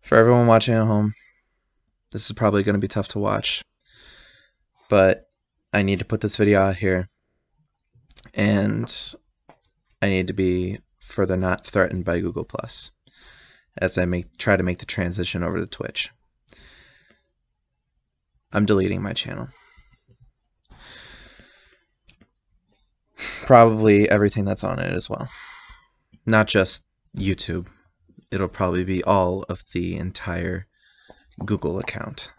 For everyone watching at home, this is probably going to be tough to watch, but I need to put this video out here, and I need to be further not threatened by Google Plus as I try to make the transition over to Twitch. I'm deleting my channel. Probably everything that's on it as well. Not just YouTube. It'll probably be all of the entire Google account.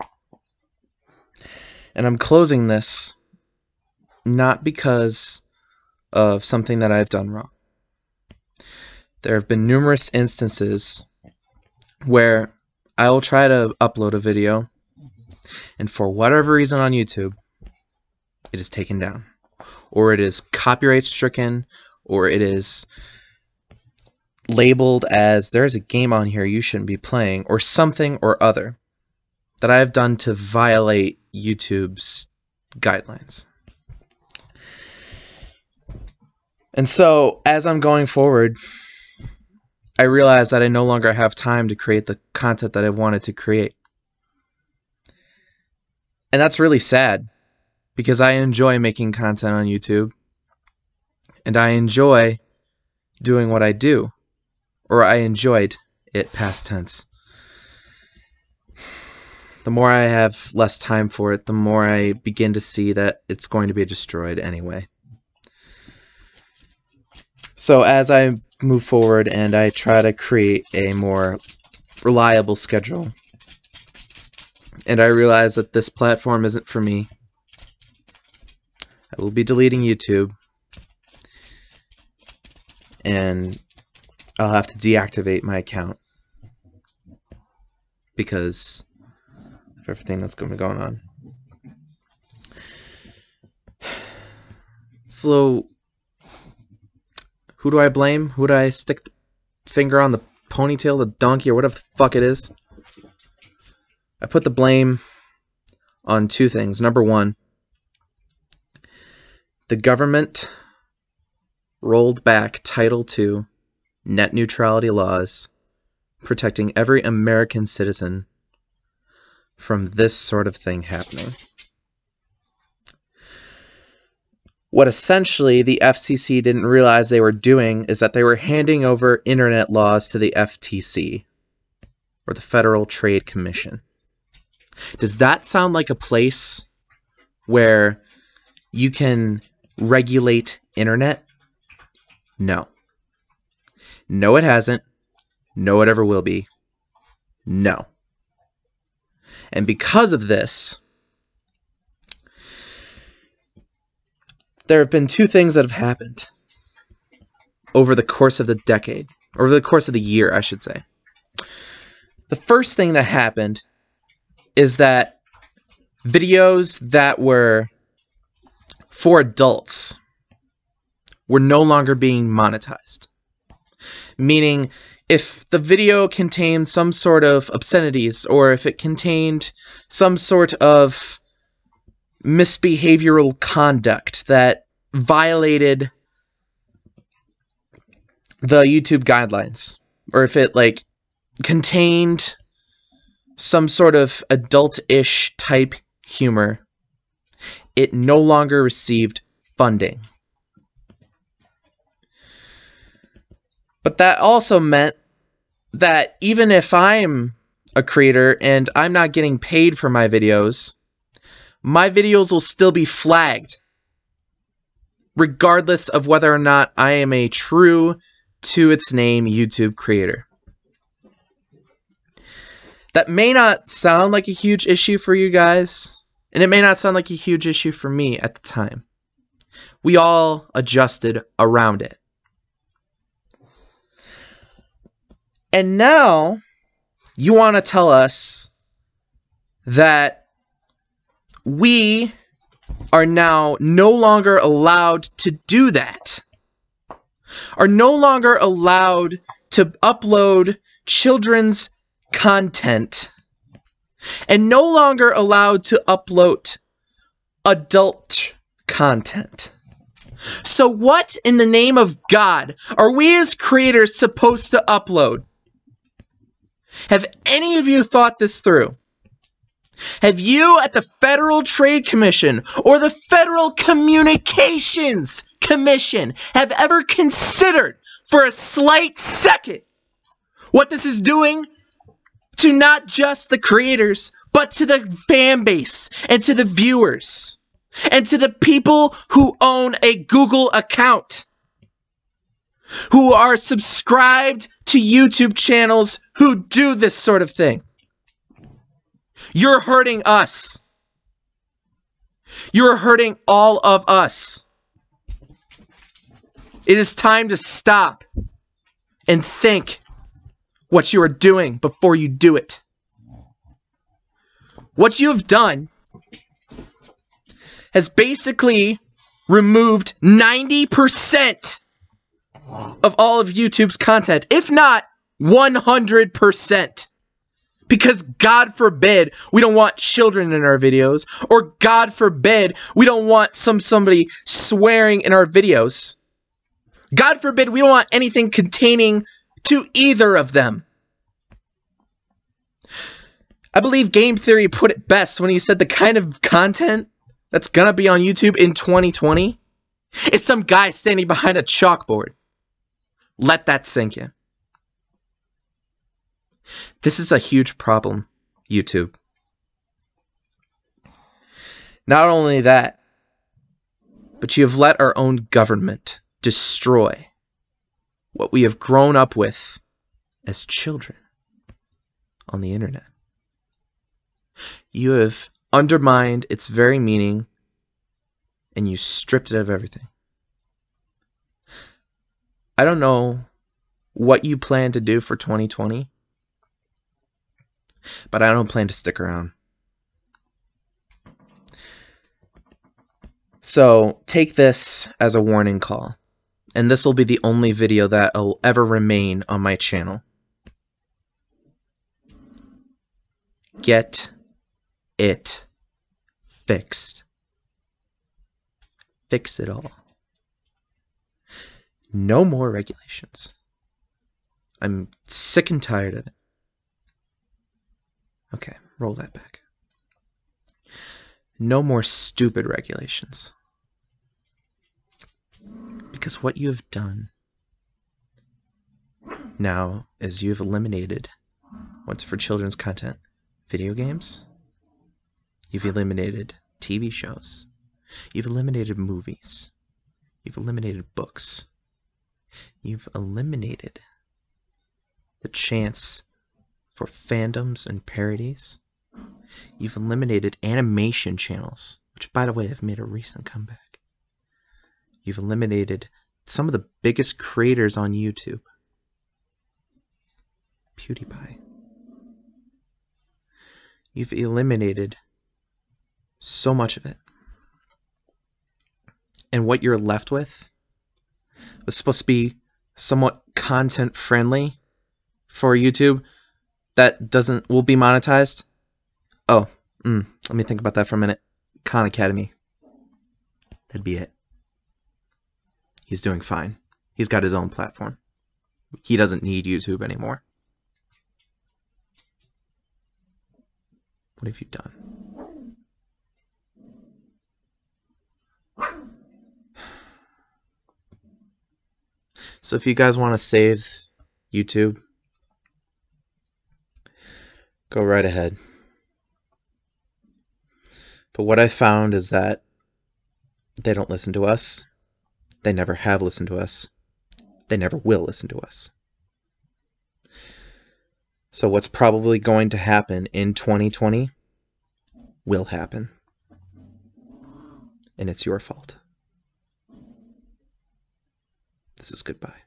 And I'm closing this not because of something that I've done wrong. There have been numerous instances where I will try to upload a video, and for whatever reason on YouTube, it is taken down, or it is copyright stricken, or it is labeled as there's a game on here you shouldn't be playing, or something or other that I have done to violate YouTube's guidelines. And so, as I'm going forward, I realize that I no longer have time to create the content that I wanted to create. And that's really sad, because I enjoy making content on YouTube, and I enjoy doing what I do, or I enjoyed it past tense. The more I have less time for it, the more I begin to see that it's going to be destroyed anyway. So as I move forward and I try to create a more reliable schedule, and I realize that this platform isn't for me, I will be deleting YouTube, and I'll have to deactivate my account because of everything that's going to be going on. So, who do I blame? Who do I stick the finger on? The ponytail, the donkey, or whatever the fuck it is? I put the blame on two things. Number one, the government rolled back Title II net neutrality laws protecting every American citizen from this sort of thing happening. What essentially the FCC didn't realize they were doing is that they were handing over internet laws to the FTC, or the Federal Trade Commission. Does that sound like a place where you can regulate internet? No. No, it hasn't. No, it ever will be. No. And because of this, there have been two things that have happened over the course of the decade, or over the course of the year, I should say. The first thing that happened is that videos that were for adults were no longer being monetized. Meaning, if the video contained some sort of obscenities, or if it contained some sort of misbehavioral conduct that violated the YouTube guidelines, or if it contained some sort of adult-ish type humor, it no longer received funding. But that also meant that even if I'm a creator and I'm not getting paid for my videos will still be flagged, regardless of whether or not I am a true to its name YouTube creator. That may not sound like a huge issue for you guys, and it may not sound like a huge issue for me at the time. We all adjusted around it. And now, you want to tell us that we are now no longer allowed to do that. Are no longer allowed to upload children's content. And no longer allowed to upload adult content. So what in the name of God are we as creators supposed to upload? Have any of you thought this through? Have you at the Federal Trade Commission or the Federal Communications Commission have ever considered for a slight second what this is doing to not just the creators, but to the fan base and to the viewers and to the people who own a Google account, who are subscribed to YouTube channels who do this sort of thing? You're hurting us. You're hurting all of us. It is time to stop and think what you are doing before you do it. What you have done has basically removed 90% of all of YouTube's content, if not 100%. Because God forbid we don't want children in our videos, or God forbid we don't want somebody swearing in our videos. God forbid we don't want anything containing to either of them. I believe Game Theory put it best when he said the kind of content that's gonna be on YouTube in 2020 is some guy standing behind a chalkboard. Let that sink in. This is a huge problem, YouTube. Not only that, but you have let our own government destroy what we have grown up with as children on the internet. You have undermined its very meaning, and you stripped it of everything. I don't know what you plan to do for 2020, but I don't plan to stick around. So take this as a warning call, and this will be the only video that will ever remain on my channel. Get it fixed. Fix it all. No more regulations. I'm sick and tired of it. Okay, roll that back. No more stupid regulations. Because what you have done now is you've eliminated what's for children's content. Video games. You've eliminated TV shows. You've eliminated movies. You've eliminated books. You've eliminated the chance for fandoms and parodies. You've eliminated animation channels, which, by the way, have made a recent comeback. You've eliminated some of the biggest creators on YouTube. PewDiePie. You've eliminated so much of it. And what you're left with was supposed to be somewhat content friendly for YouTube that will be monetized. Oh, let me think about that for a minute. Khan Academy. That'd be it. He's doing fine. He's got his own platform. He doesn't need YouTube anymore. What have you done? So if you guys want to save YouTube, go right ahead. But what I found is that they don't listen to us. They never have listened to us. They never will listen to us. So what's probably going to happen in 2020 will happen. And it's your fault. This is goodbye.